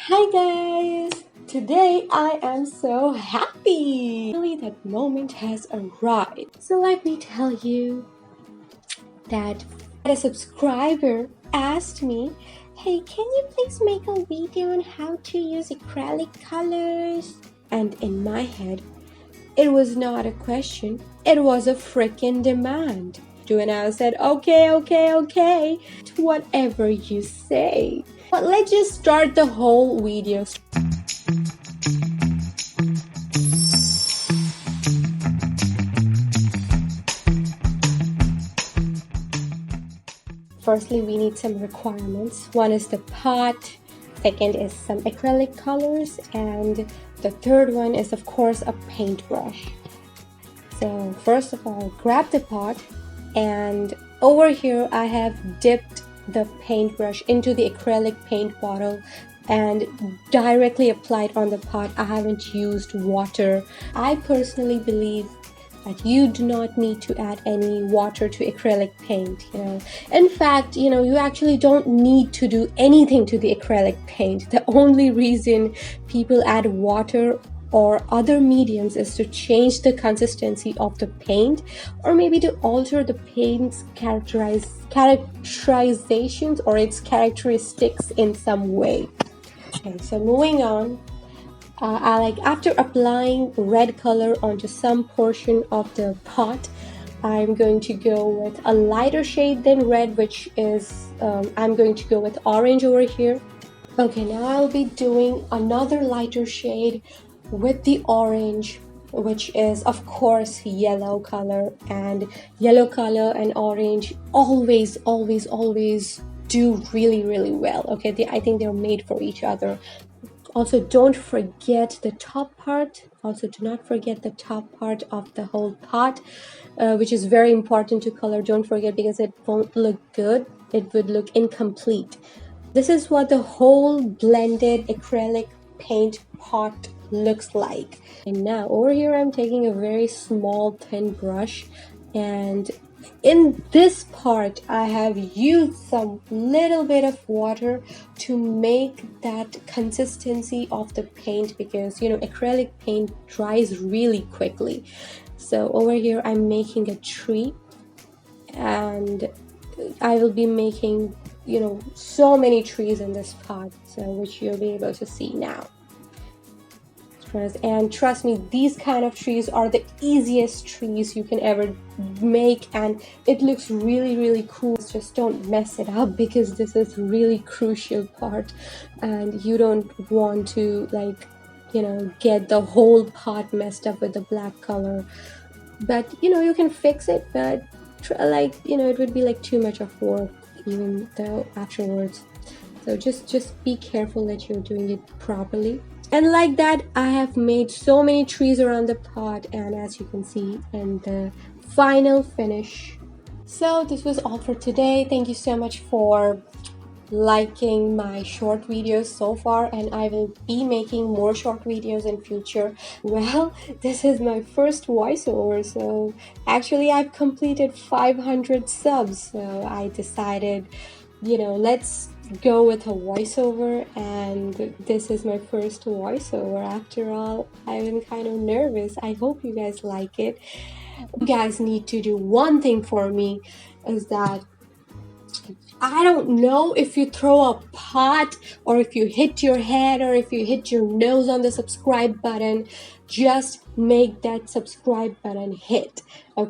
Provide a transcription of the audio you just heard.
Hi guys! Today I am so happy! Finally, that moment has arrived. So let me tell you that a subscriber asked me, hey, can you please make a video on how to use acrylic colors? And in my head, it was not a question, it was a freaking demand. And I said, okay, whatever you say. But let's just start the whole video. Firstly, we need some requirements. One is the pot, second is some acrylic colors, and the third one is of course a paintbrush. So first of all, grab the pot, and over here I have dipped the paintbrush into the acrylic paint bottle and directly applied on the pot. I haven't used water. I personally believe that you do not need to add any water to acrylic paint, In fact, you actually don't need to do anything to the acrylic paint. The only reason people add water or other mediums is to change the consistency of the paint, or maybe to alter the paint's characterizations or its characteristics in some way. Okay, so moving on. After applying red color onto some portion of the pot, I'm going to go with a lighter shade than red, which is I'm going to go with orange over here. Okay, now I'll be doing another lighter shade with the orange, which is of course yellow color. And yellow color and orange always do really well. Okay, I think they're made for each other. Also, don't forget the top part. Also, do not forget the top part of the whole pot, which is very important to color. Don't forget, because it won't look good. It would look incomplete. This is what the whole blended acrylic paint pot looks like. And now over here I'm taking a very small thin brush, and in this part I have used some little bit of water to make that consistency of the paint, because acrylic paint dries really quickly. So over here I'm making a tree, and I will be making so many trees in this pot, so which you'll be able to see now. And trust me, these kind of trees are the easiest trees you can ever make, and it looks really cool. Just don't mess it up, because this is really crucial part, and you don't want to get the whole pot messed up with the black color. But you can fix it, but it would be like too much of work even though afterwards. So just be careful that you're doing it properly. And like that, I have made so many trees around the pot, and as you can see in the final finish. So this was all for today. Thank you so much for liking my short videos so far, and I will be making more short videos in future. Well, this is my first voiceover, so actually I've completed 500 subs, so I decided let's go with a voiceover, and this is my first voiceover. After all, I'm kind of nervous. I hope you guys like it. You guys need to do one thing for me, is that I don't know if you throw a pot, or if you hit your head, or if you hit your nose on the subscribe button, just make that subscribe button hit. Okay?